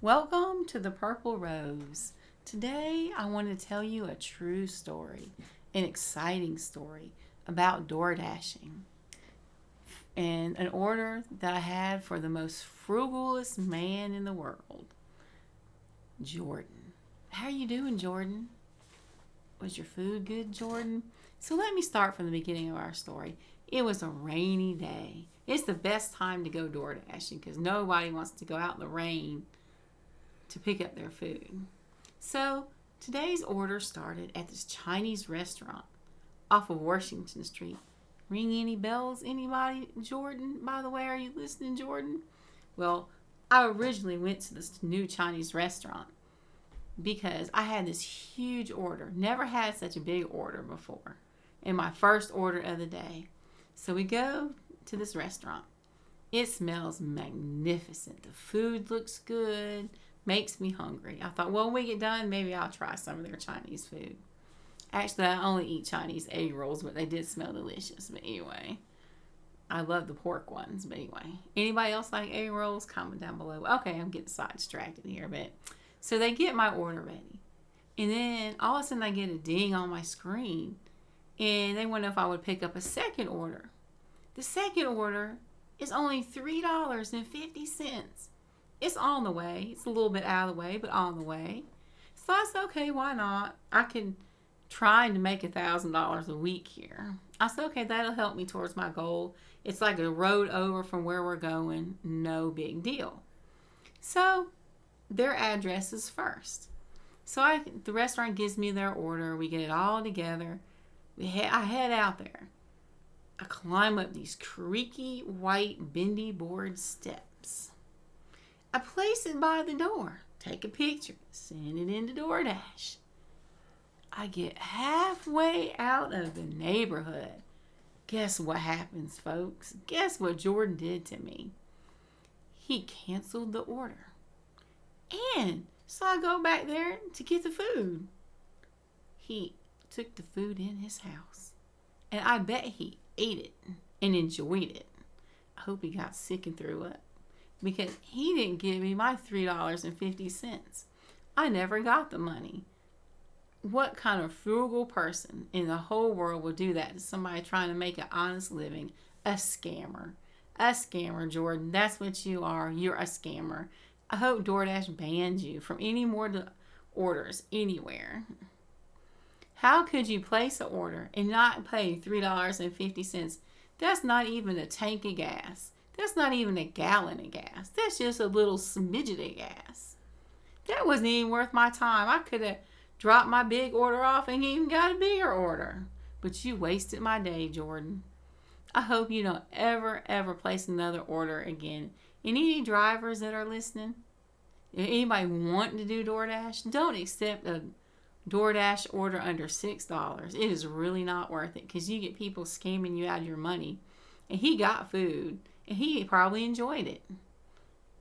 Welcome to the Purple Rose. Today I want to tell you a true story, an exciting story about door dashing and an order that I had for the most frugalest man in the world, Jordan. How are you doing, Jordan? Was your food good, Jordan? So let me start from the beginning of our story. It was a rainy day. It's the best time to go door dashing because nobody wants to go out in the rain to pick up their food. So today's order started at this Chinese restaurant off of Washington Street. Ring any bells, anybody? Jordan, by the way, are you listening, Jordan? Well, I originally went to this new Chinese restaurant because I had this huge order. Never had such a big order before. And my first order of the day. So we go to this restaurant. It smells magnificent. The food looks good. Makes me hungry. I thought, well, when we get done, maybe I'll try some of their Chinese food. Actually, I only eat Chinese egg rolls, but they did smell delicious. But anyway, I love the pork ones. But anyway, anybody else like egg rolls? Comment down below. Okay, I'm getting sidetracked here. But so they get my order ready. And then all of a sudden I get a ding on my screen. And they want to know if I would pick up a second order. The second order is only $3.50. It's on the way. It's a little bit out of the way, but on the way. So I said, okay, why not? I can try to make $1,000 a week here. I said, okay, that'll help me towards my goal. It's like a road over from where we're going. No big deal. So their address is first. So the restaurant gives me their order. We get it all together. I head out there. I climb up these creaky, white, bendy board steps. I place it by the door, take a picture, send it into DoorDash. I get halfway out of the neighborhood. Guess what happens, folks? Guess what Jordan did to me? He canceled the order. And so I go back there to get the food. He took the food in his house. And I bet he ate it and enjoyed it. I hope he got sick and threw up. Because he didn't give me my $3.50. I never got the money. What kind of frugal person in the whole world would do that to somebody trying to make an honest living? A scammer. A scammer, Jordan. That's what you are. You're a scammer. I hope DoorDash bans you from any more orders anywhere. How could you place an order and not pay $3.50? That's not even a tank of gas. That's not even a gallon of gas. That's just a little smidget of gas. That wasn't even worth my time. I could have dropped my big order off and even got a bigger order. But you wasted my day, Jordan. I hope you don't ever place another order again. And any drivers that are listening, if anybody wanting to do DoorDash, don't accept a DoorDash order under $6. It is really not worth it because you get people scamming you out of your money. And he got food. And he probably enjoyed it.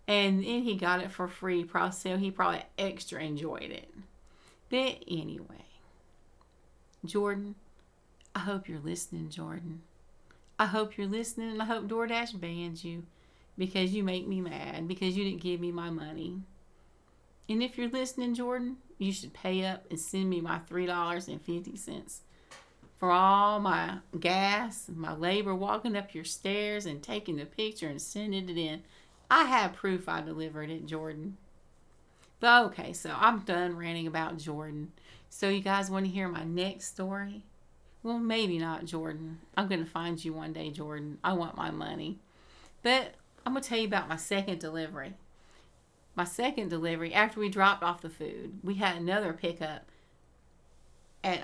And then he got it for free. So he probably extra enjoyed it. But anyway, Jordan, I hope you're listening, Jordan. I hope you're listening, and I hope DoorDash bans you because you make me mad because you didn't give me my money. And if you're listening, Jordan, you should pay up and send me my $3.50. For all my gas, my labor walking up your stairs and taking the picture and sending it in. I have proof I delivered it, Jordan. But okay, so I'm done ranting about Jordan. So you guys want to hear my next story? Well, maybe not, Jordan. I'm going to find you one day, Jordan. I want my money. But I'm going to tell you about my second delivery. My second delivery, after we dropped off the food, we had another pickup at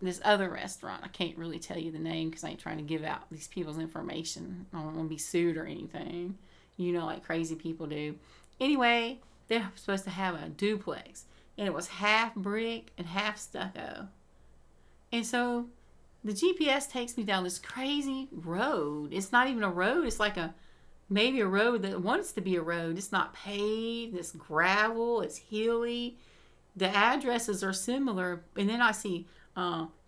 this other restaurant. I can't really tell you the name because I ain't trying to give out these people's information. I don't want to be sued or anything, like crazy people do. Anyway, they're supposed to have a duplex, and it was half brick and half stucco. And so the GPS takes me down this crazy road. It's not even a road. It's like maybe a road that wants to be a road. It's not paved. It's gravel. It's hilly. The addresses are similar. And then I see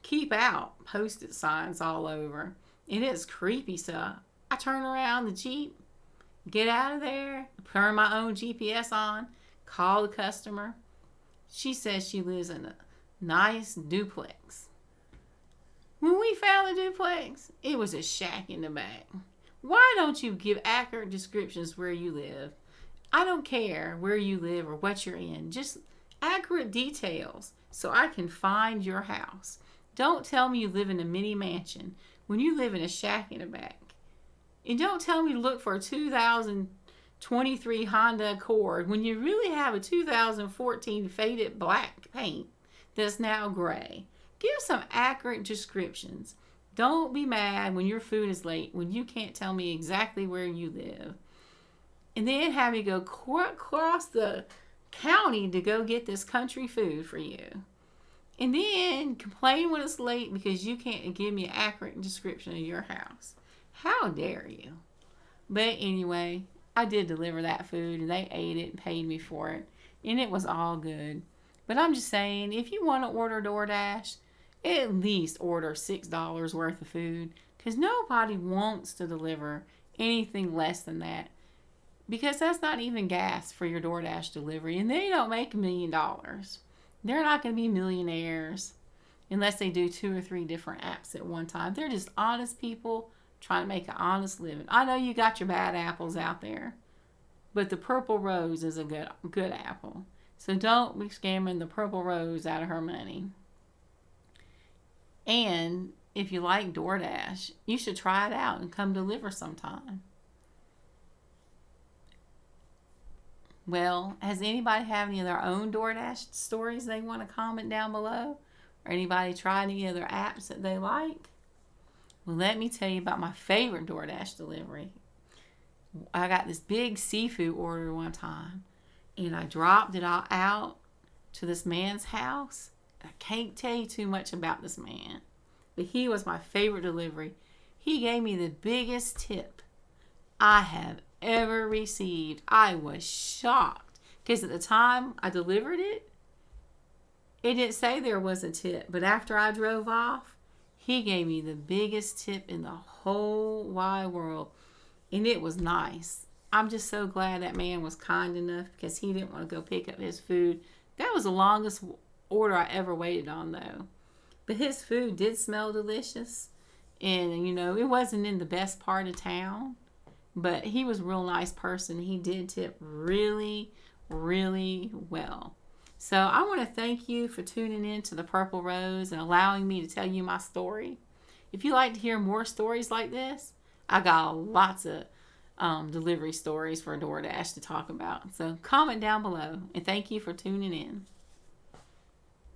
keep out posted signs all over. It is creepy. So I turn around the Jeep, get out of there, turn my own GPS on, Call the customer. She says she lives in a nice duplex. When we found the duplex, it was a shack in the back. Why don't you give accurate descriptions where you live? I don't care where you live or what you're in. Just accurate details so I can find your house. Don't tell me you live in a mini mansion when you live in a shack in the back. And don't tell me to look for a 2023 Honda Accord when you really have a 2014 faded black paint that's now gray. Give some accurate descriptions. Don't be mad when your food is late, when you can't tell me exactly where you live. And then have me go across the county to go get this country food for you. And then complain when it's late because you can't give me an accurate description of your house. How dare you? But anyway, I did deliver that food and they ate it and paid me for it. And it was all good. But I'm just saying, if you want to order DoorDash, at least order $6 worth of food. Because nobody wants to deliver anything less than that. Because that's not even gas for your DoorDash delivery. And they don't make $1 million. They're not going to be millionaires unless they do 2 or 3 different apps at one time. They're just honest people trying to make an honest living. I know you got your bad apples out there, but the Purple Rose is a good apple. So don't be scamming the Purple Rose out of her money. And if you like DoorDash, you should try it out and come deliver sometime. Well, has anybody have any of their own DoorDash stories they want to comment down below? Or anybody tried any other apps that they like? Well, let me tell you about my favorite DoorDash delivery. I got this big seafood order one time, and I dropped it all out to this man's house. I can't tell you too much about this man, but he was my favorite delivery. He gave me the biggest tip I have ever received. I was shocked because at the time I delivered it, it didn't say there was a tip, but after I drove off, he gave me the biggest tip in the whole wide world, and it was nice. I'm just so glad that man was kind enough because he didn't want to go pick up his food. That was the longest order I ever waited on, though. But his food did smell delicious, and it wasn't in the best part of town. But he was a real nice person. He did tip really, really well. So I want to thank you for tuning in to the Purple Rose and allowing me to tell you my story. If you'd like to hear more stories like this, I got lots of delivery stories for DoorDash to talk about. So comment down below. And thank you for tuning in.